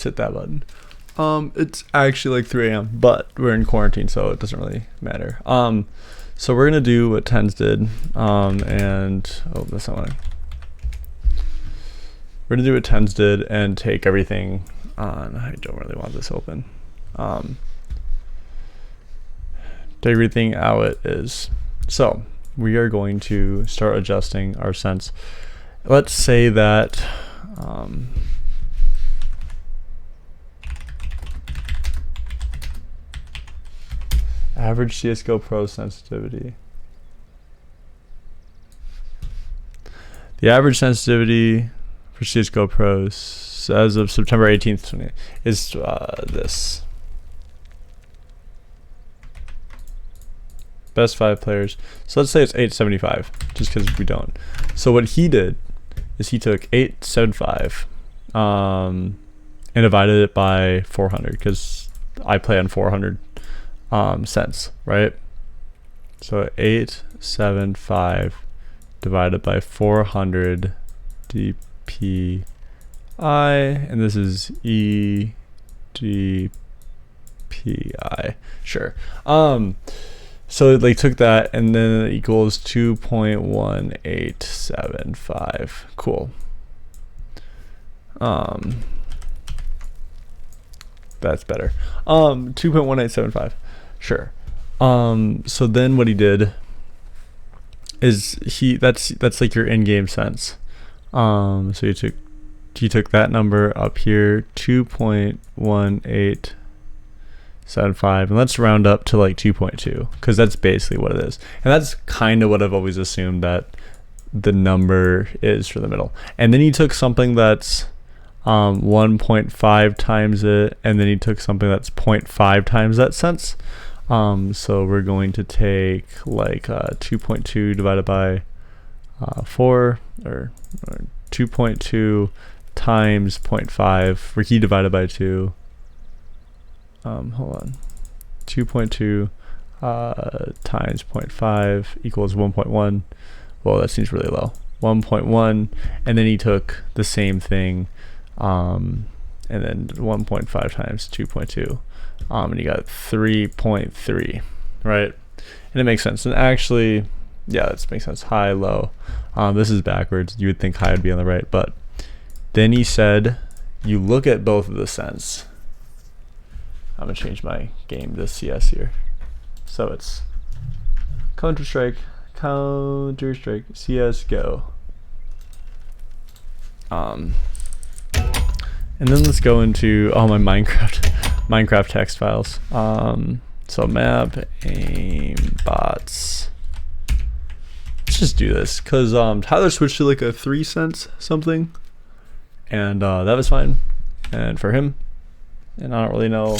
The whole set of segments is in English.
hit that button. It's actually like 3 a.m., but we're in quarantine, so it doesn't really matter. So we're gonna do what Tens did, and oh, that's not what we're gonna do what Tens did and take everything on. I don't really want this open. Take everything how it is. So we are going to start adjusting our sense. Let's say that average CSGO Pro sensitivity. The average sensitivity for CSGO Pros as of September 18th is this. Best 5 players. So let's say it's 875, just because we don't. So what he did is he took 875 and divided it by 400, because I play on 400 cents, right? So 875 divided by 400 DPI, and this is EDPI. Sure. So they took that, and then it equals 2.1875. Cool. That's better. 2.1875. Sure. So then what he did is that's like your in-game sense. So he took that number up here, 2.1875, and let's round up to like 2.2, because that's basically what it is. And that's kind of what I've always assumed that the number is for the middle. And then he took something that's 1.5 times it, and then he took something that's 0.5 times that sense. So we're going to take like 2.2 divided by 4, or 2.2 times 0.5 for key divided by 2. Hold on. 2.2 times 0.5 equals 1.1. Well, that seems really low. 1.1, and then he took the same thing, and then 1.5 times 2.2, and you got 3.3, right? And it makes sense. And actually, yeah, this makes sense. High, low. This is backwards. You would think high would be on the right, but then he said, you look at both of the sense. I'm gonna change my game to CS here. So it's Counter-Strike, CSGO. And then let's go into all my Minecraft text files. So map, aim, bots. Let's just do this, because Tyler switched to like a 3 cents something, and that was fine, and for him, and I don't really know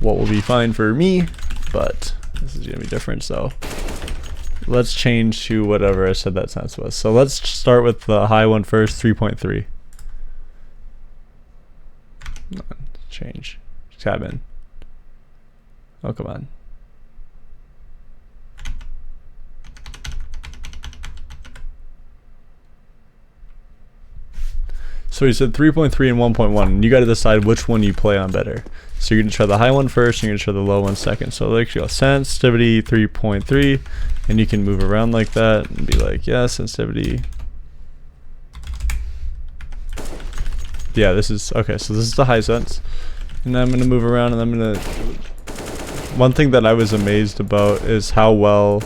what will be fine for me, but this is gonna be different. So let's change to whatever I said that sense was. So let's start with the high one first, 3.3. Change, tab in. Oh, come on. So he said 3.3 and 1.1, and you got to decide which one you play on better. So you're going to try the high one first, and you're going to try the low one second. So like you go sensitivity 3.3, and you can move around like that and be like, yeah, sensitivity. Yeah, this is, okay, so this is the high sense. And I'm going to move around, and I'm going to, one thing that I was amazed about is how well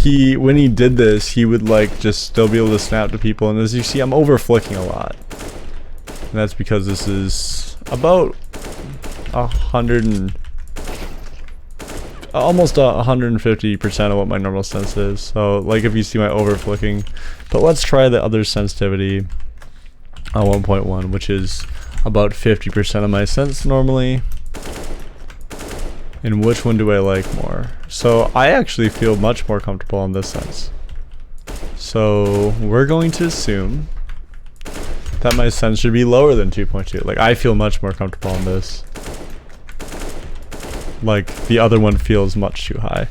when he did this, he would like just still be able to snap to people. And as you see, I'm over flicking a lot, and that's because this is about 100 and almost 150% of what my normal sense is. So like if you see my over flicking, but let's try the other sensitivity on 1.1, which is about 50% of my sense normally. And which one do I like more? So I actually feel much more comfortable in this sense. So we're going to assume that my sense should be lower than 2.2. Like I feel much more comfortable in this. Like the other one feels much too high.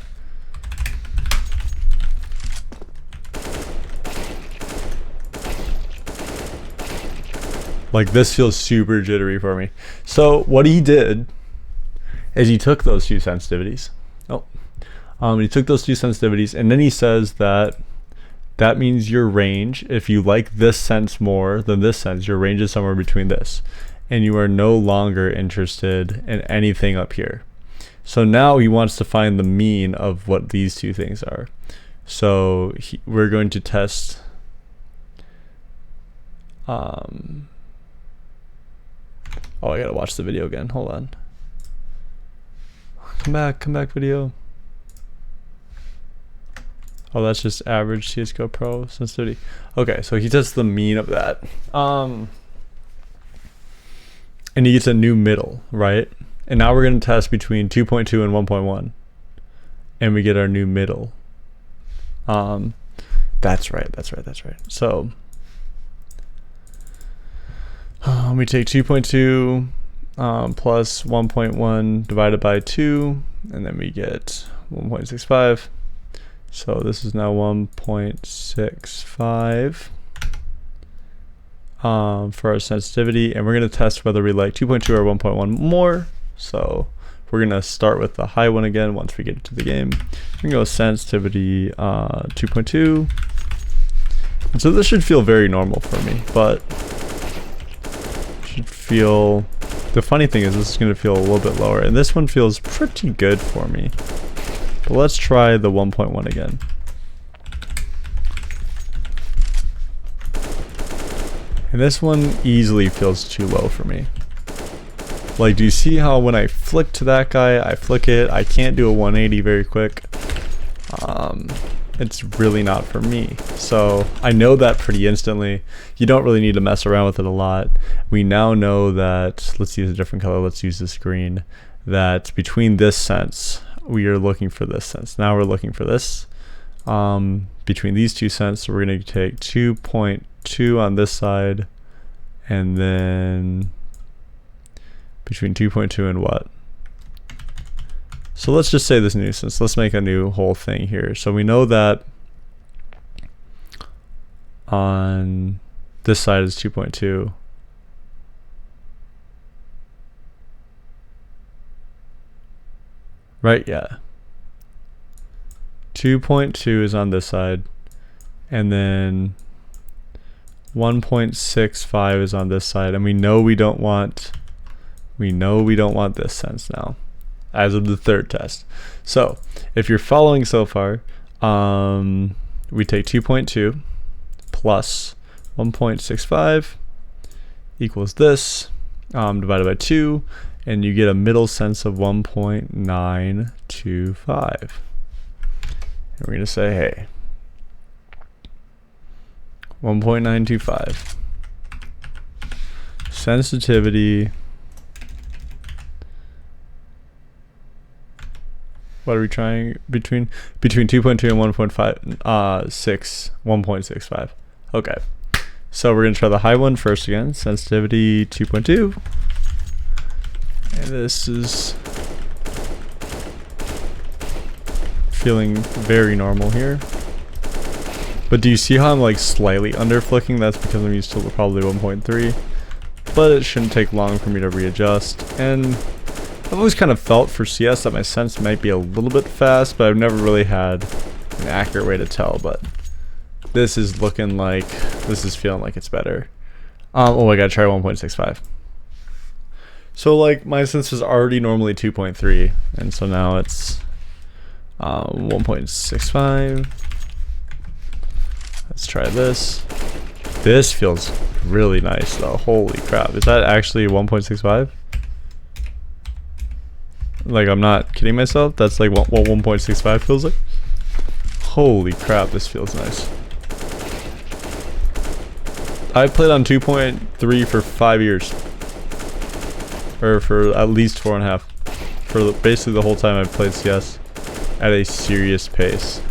Like this feels super jittery for me. So what he did is he took those two sensitivities. He took those two sensitivities, and then he says that means your range, if you like this sense more than this sense, your range is somewhere between this, and you are no longer interested in anything up here. So now he wants to find the mean of what these two things are. So we're going to test oh, I gotta watch the video again. Hold on. Come back video. Oh, that's just average CSGO Pro sensitivity. Okay, so he tests the mean of that. And he gets a new middle, right? And now we're gonna test between 2.2 and 1.1. And we get our new middle. That's right. So we take 2.2 plus 1.1 divided by 2, and then we get 1.65. So this is now 1.65 for our sensitivity, and we're going to test whether we like 2.2 or 1.1 more. So we're going to start with the high one again once we get into the game. We can go sensitivity 2.2. And so this should feel very normal for me, but should feel, the funny thing is this is going to feel a little bit lower, and this one feels pretty good for me. But let's try the 1.1 again. And this one easily feels too low for me. Like, do you see how when I flick to that guy, I flick it, I can't do a 180 very quick. It's really not for me. So I know that pretty instantly. You don't really need to mess around with it a lot. We now know that, let's use a different color, let's use this green, that between this sense, we are looking for this sense. Now we're looking for this. Between these two senses, we're going to take 2.2 on this side, and then between 2.2 and what? So let's just say this nuisance. Let's make a new whole thing here. So we know that on this side is 2.2. Right, yeah. 2.2 is on this side, and then 1.65 is on this side, and we know we don't want this sense now as of the third test. So if you're following so far, we take 2.2 plus 1.65 equals this, divided by 2, and you get a middle sense of 1.925. And we're going to say, hey, 1.925 sensitivity. What are we trying? Between 2.2 and 1.65. Okay. So we're going to try the high one first again. Sensitivity 2.2. And this is feeling very normal here. But do you see how I'm like slightly under flicking? That's because I'm used to probably 1.3. But it shouldn't take long for me to readjust. And I've always kind of felt for CS that my sense might be a little bit fast, but I've never really had an accurate way to tell. But this is looking like, this is feeling like it's better. Oh, I gotta try 1.65. So like my sense is already normally 2.3, and so now it's 1.65. Let's try this. This feels really nice though. Holy crap. Is that actually 1.65? Like, I'm not kidding myself. That's like what 1.65 feels like. Holy crap, this feels nice. I played on 2.3 for 5 years. Or for at least 4.5. For basically the whole time I've played CS at a serious pace.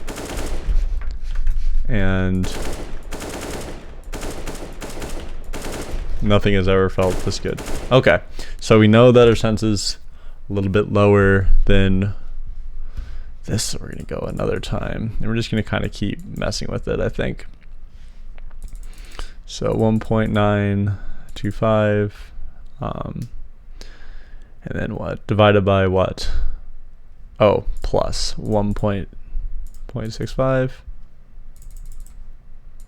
And nothing has ever felt this good. Okay, so we know that our sense is a little bit lower than this, so we're gonna go another time, and we're just gonna kind of keep messing with it, I think. So 1.925, 1.25, and then what? Divided by what? Oh, plus 1.65,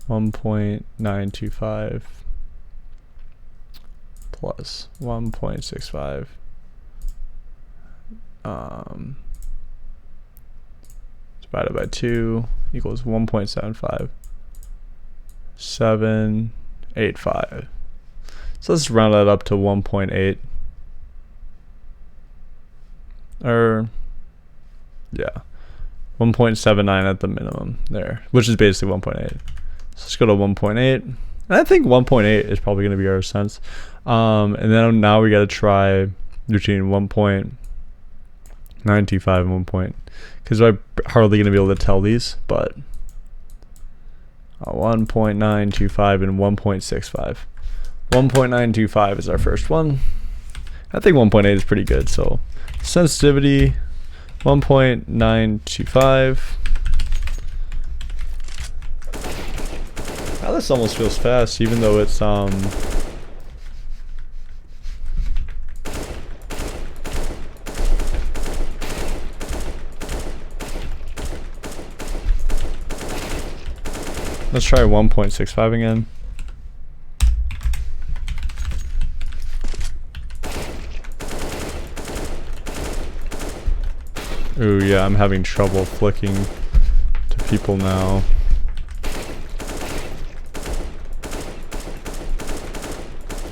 1.925 plus 1.65 divided by 2 equals 1.75, 785. So let's round that up to 1.8, or yeah, 1.79 at the minimum there, which is basically 1.8. So let's go to 1.8, and I think 1.8 is probably going to be our sense. And then now we got to try between 1.925 and 1. Because I'm hardly going to be able to tell these, but 1.925 and 1.65. 1.925 is our first one. I think 1.8 is pretty good. So sensitivity 1.925. Wow, this almost feels fast, even though it's let's try 1.65 again. Ooh, yeah, I'm having trouble flicking to people now.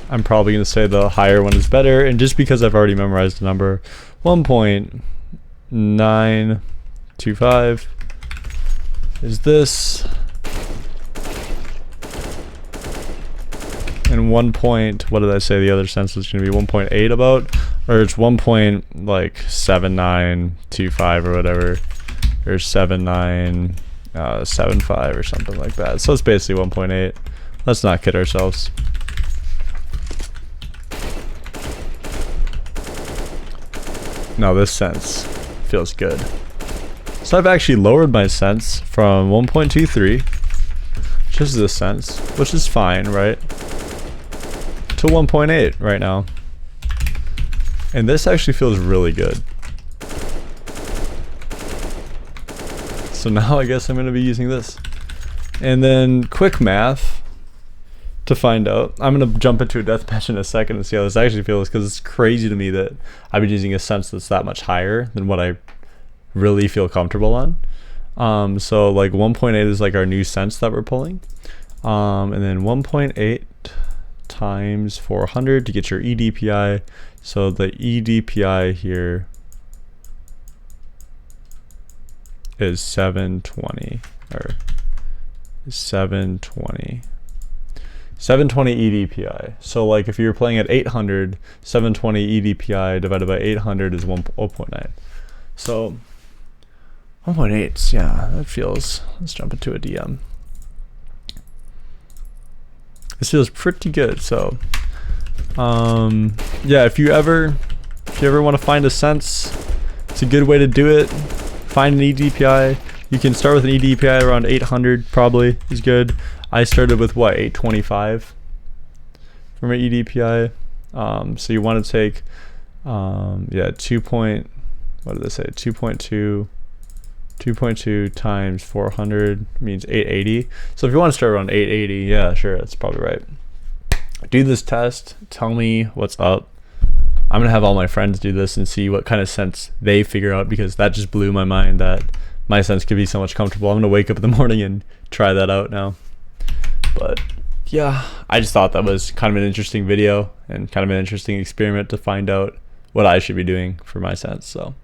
I'm probably going to say the higher one is better, and just because I've already memorized the number, 1.925 is this. And 1 point, what did I say the other sense was going to be? 1.8 about, or it's 1.7925 or whatever, or 7975 or something like that. So it's basically 1.8. Let's not kid ourselves. Now this sense feels good. So I've actually lowered my sense from 1.23, which is this sense, which is fine, right? To 1.8 right now. And this actually feels really good. So now I guess I'm going to be using this. And then quick math to find out. I'm going to jump into a death match in a second and see how this actually feels, because it's crazy to me that I've been using a sense that's that much higher than what I really feel comfortable on. So like 1.8 is like our new sense that we're pulling. And then 1.8 times 400 to get your EDPI. So the EDPI here is 720, or 720 EDPI. So like if you're playing at 800, 720 EDPI divided by 800 is 1.9. So 1.8, yeah, that feels, let's jump into a DM. This feels pretty good. So yeah, if you ever want to find a sense, it's a good way to do it. Find an EDPI. You can start with an EDPI around 800, probably is good. I started with what, 825 for my EDPI. So you want to take yeah, 2.2 times 400 means 880. So if you want to start around 880, yeah, sure, that's probably right. Do this test, tell me what's up. I'm gonna have all my friends do this and see what kind of sense they figure out, because that just blew my mind that my sense could be so much comfortable. I'm gonna wake up in the morning and try that out now. But yeah, I just thought that was kind of an interesting video and kind of an interesting experiment to find out what I should be doing for my sense. So